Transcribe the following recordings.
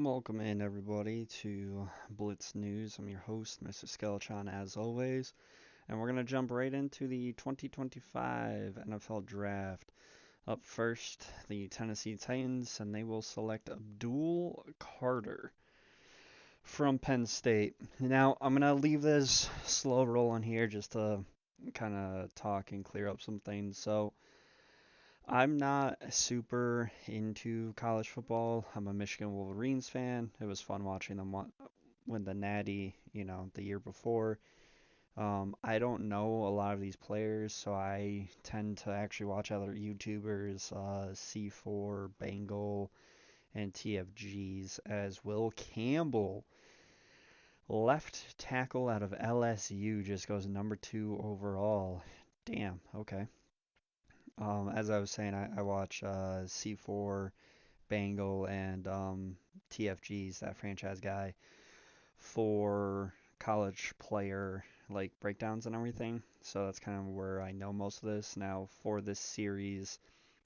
Welcome in everybody to Blitz News. I'm your host, Mr. Skeletron, as always, and we're going to jump right into the 2025 NFL Draft. Up first, the Tennessee Titans, and they will select Abdul Carter from Penn State. Now, I'm going to leave this slow rolling here just to kind of talk and clear up some things. So, I'm not super into college football. I'm a Michigan Wolverines fan. It was fun watching them win the Natty, the year before. I don't know a lot of these players, so I tend to actually watch other YouTubers, C4, Bengal, and TFGs, as Will Campbell, left tackle out of LSU, just goes number 2 overall. Damn, okay. As I was saying, I watch C4, Bengal, and TFG's, that franchise guy, for college player like breakdowns and everything. So that's kind of where I know most of this. Now, for this series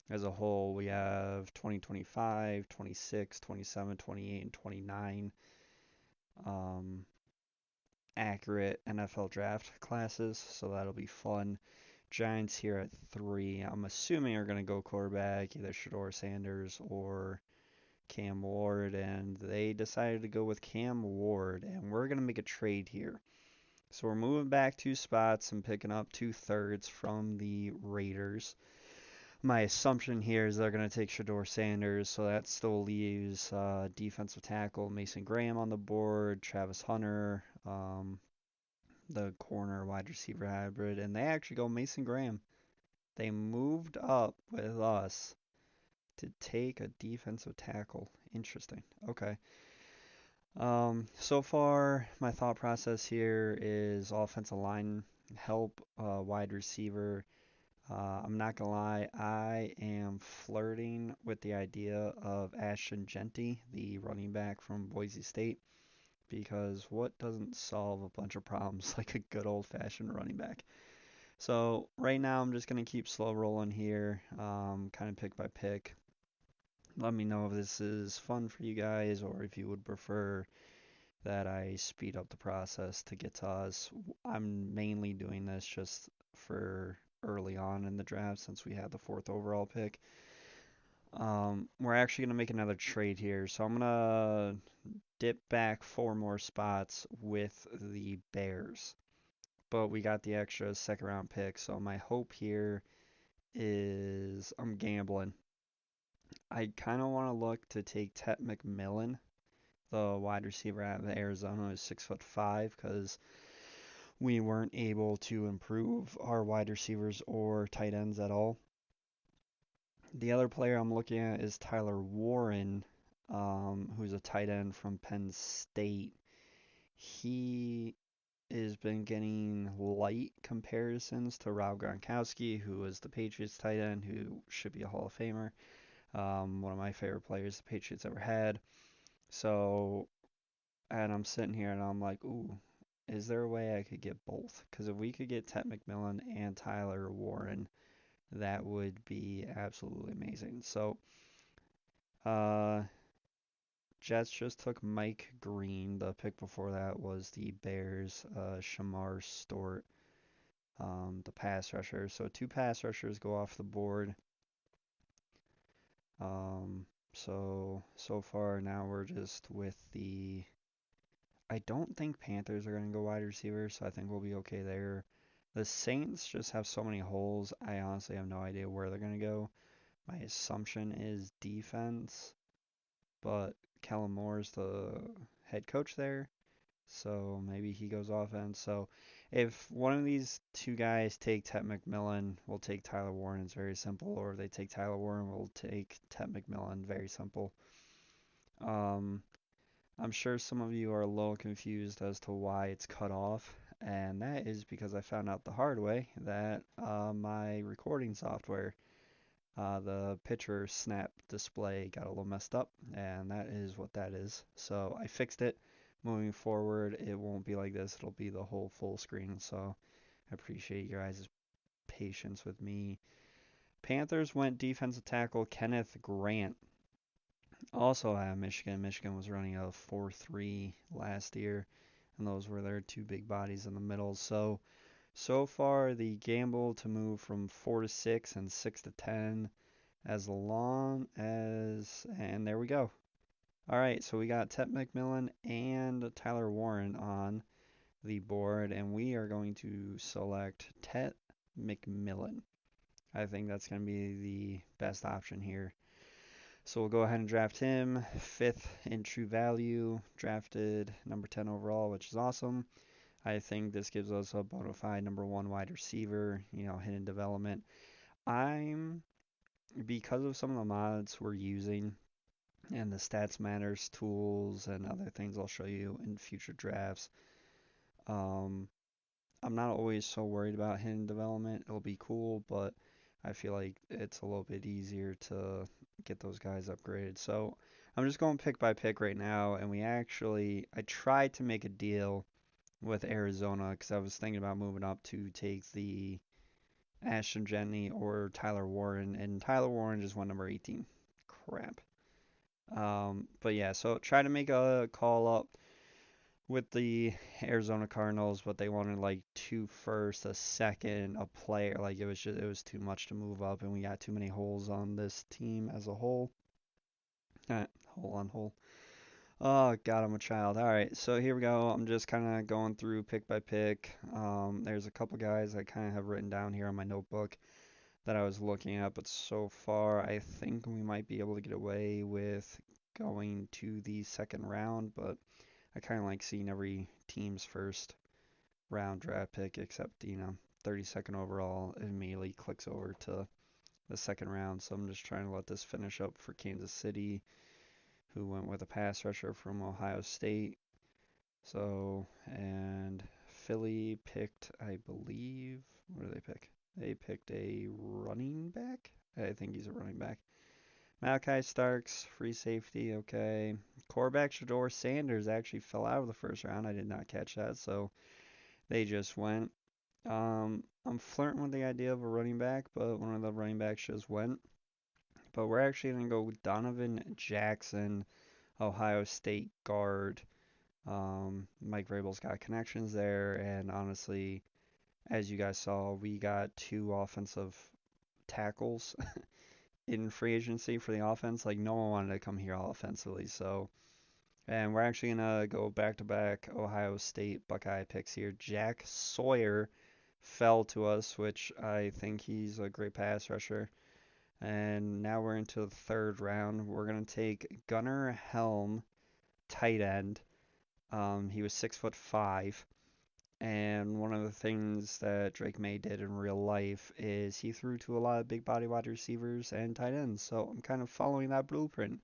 as a whole, we have 2025, 26, 27, 28, and 29 um, accurate NFL draft classes. So that'll be fun. Giants here at 3. I'm assuming are going to go quarterback, either Shedeur Sanders or Cam Ward, and they decided to go with Cam Ward, and we're going to make a trade here. So we're moving back 2 spots and picking up 2/3 from the Raiders. My assumption here is they're going to take Shedeur Sanders, so that still leaves defensive tackle Mason Graham on the board, Travis Hunter, the corner wide receiver hybrid, and they actually go Mason Graham. They moved up with us to take a defensive tackle. Interesting. Okay. So far, my thought process here is offensive line help, wide receiver. I'm not gonna lie, I am flirting with the idea of Ashton Jeanty, the running back from Boise State, because what doesn't solve a bunch of problems like a good old-fashioned running back? So right now, I'm just gonna keep slow rolling here, kind of pick by pick. Let me know if this is fun for you guys or if you would prefer that I speed up the process to get to us. I'm mainly doing this just for early on in the draft since we had the 4th overall pick. We're actually going to make another trade here, so I'm going to dip back 4 more spots with the Bears. But we got the extra second round pick, so my hope here is I'm gambling. I kind of want to look to take Tet McMillan, the wide receiver out of Arizona, is 6'5", because we weren't able to improve our wide receivers or tight ends at all. The other player I'm looking at is Tyler Warren, who's a tight end from Penn State. He has been getting light comparisons to Rob Gronkowski, who was the Patriots tight end, who should be a Hall of Famer. One of my favorite players the Patriots ever had. So, and I'm sitting here and I'm like, ooh, is there a way I could get both? Because if we could get Tet McMillan and Tyler Warren, that would be absolutely amazing. So, uh, Jets just took Mike Green. The pick before that was the Bears, Shamar Stewart, the pass rusher. So 2 pass rushers go off the board. Um, so far now we're just with the. I don't think Panthers are going to go wide receiver, so I think we'll be okay there. The Saints just have so many holes. I honestly have no idea where they're going to go. My assumption is defense, but Kellen Moore's the head coach there, so maybe he goes offense. So if one of these 2 guys take Tet McMillan, we'll take Tyler Warren. It's very simple. Or if they take Tyler Warren, we'll take Tet McMillan. Very simple. Um, I'm sure some of you are a little confused as to why it's cut off, and that is because I found out the hard way that my recording software, the picture snap display, got a little messed up, and that is what that is. So I fixed it. Moving forward, it won't be like this. It'll be the whole full screen. So I appreciate your guys' patience with me. Panthers went defensive tackle Kenneth Grant. Also have Michigan. Michigan was running a 4-3 last year, and those were their two big bodies in the middle. So far, the gamble to move from 4 to 6 and 6 to 10, as long as, and there we go. All right, so we got Tet McMillan and Tyler Warren on the board, and we are going to select Tet McMillan. I think that's going to be the best option here. So we'll go ahead and draft him, fifth in true value, drafted number 10 overall, which is awesome. I think this gives us a bona fide number one wide receiver, hidden development. I'm, because of some of the mods we're using and the stats matters tools and other things I'll show you in future drafts, um, I'm not always so worried about hidden development. It'll be cool, but I feel like it's a little bit easier to get those guys upgraded. So I'm just going pick by pick right now, and I tried to make a deal with Arizona because I was thinking about moving up to take the Ashton Jenney or Tyler Warren, and Tyler Warren just went number 18. Crap. But yeah, so try to make a call up with the Arizona Cardinals, but they wanted like two first, a second, a player. Like it was too much to move up, and we got too many holes on this team as a whole. Hole on hole. Oh God, I'm a child. All right, so here we go. I'm just kind of going through pick by pick. There's a couple guys I kind of have written down here on my notebook that I was looking at, but so far I think we might be able to get away with going to the second round, but I kind of like seeing every team's first round draft pick except, 32nd overall immediately clicks over to the second round. So I'm just trying to let this finish up for Kansas City, who went with a pass rusher from Ohio State. So, and Philly picked, I believe, what did they pick? They picked a running back? I think he's a running back. Malachi Starks, free safety, okay. Quarterback Shedeur Sanders actually fell out of the first round. I did not catch that, so they just went. I'm flirting with the idea of a running back, but one of the running backs just went. But we're actually going to go with Donovan Jackson, Ohio State guard. Mike Vrabel's got connections there, and honestly, as you guys saw, we got two offensive tackles in free agency for the offense. Like no one wanted to come here all offensively, so and we're actually gonna go back to back Ohio State Buckeye picks here. Jack Sawyer fell to us, which I think he's a great pass rusher. And now we're into the third round. We're gonna take Gunnar Helm, tight end. He was 6'5", and one of the things that Drake May did in real life is he threw to a lot of big body wide receivers and tight ends. So I'm kind of following that blueprint.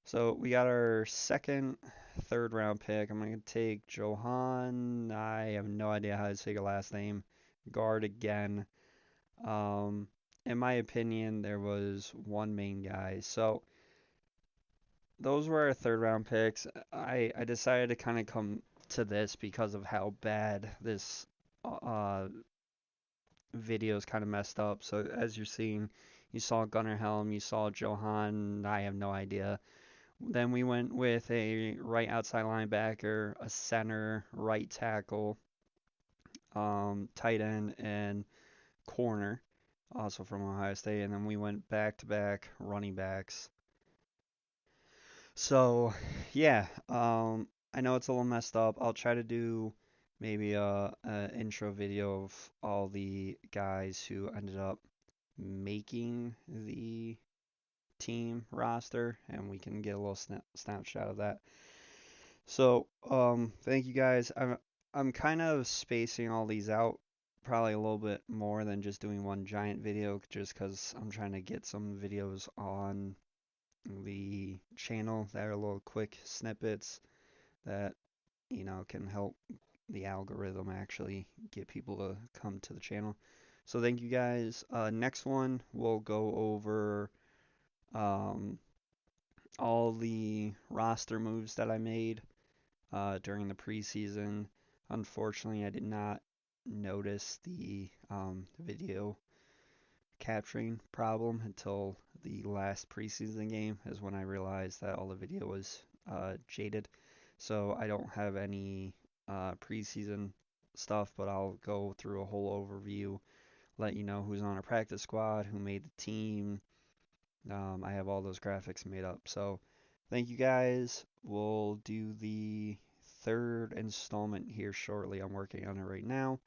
So we got our second, third round pick. I'm going to take Johan. I have no idea how to say your last name. Guard again. Um, in my opinion, there was one main guy. So those were our third round picks. I decided to kind of come to this because of how bad this uh, video is kind of messed up. So as you're seeing, you saw Gunnar Helm, you saw Johan. I have no idea. Then we went with a right outside linebacker, a center, right tackle, tight end, and corner, also from Ohio State. And then we went back to back running backs. So, yeah, I know it's a little messed up. I'll try to do maybe a intro video of all the guys who ended up making the team roster, and we can get a little snapshot of that. So, thank you guys. I'm kind of spacing all these out probably a little bit more than just doing one giant video just because I'm trying to get some videos on the channel that are little quick snippets that, can help the algorithm actually get people to come to the channel. So thank you guys. Next one, we'll go over um, all the roster moves that I made during the preseason. Unfortunately, I did not notice the video capturing problem until the last preseason game is when I realized that all the video was jaded. So I don't have any preseason stuff, but I'll go through a whole overview, let you know who's on our practice squad, who made the team. I have all those graphics made up. So thank you guys. We'll do the third installment here shortly. I'm working on it right now.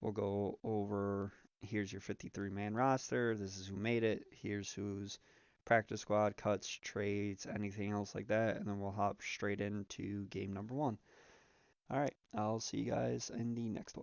We'll go over here's your 53-man roster. This is who made it. Here's who's practice squad, cuts, trades, anything else like that. And then we'll hop straight into game number one. All right, I'll see you guys in the next one.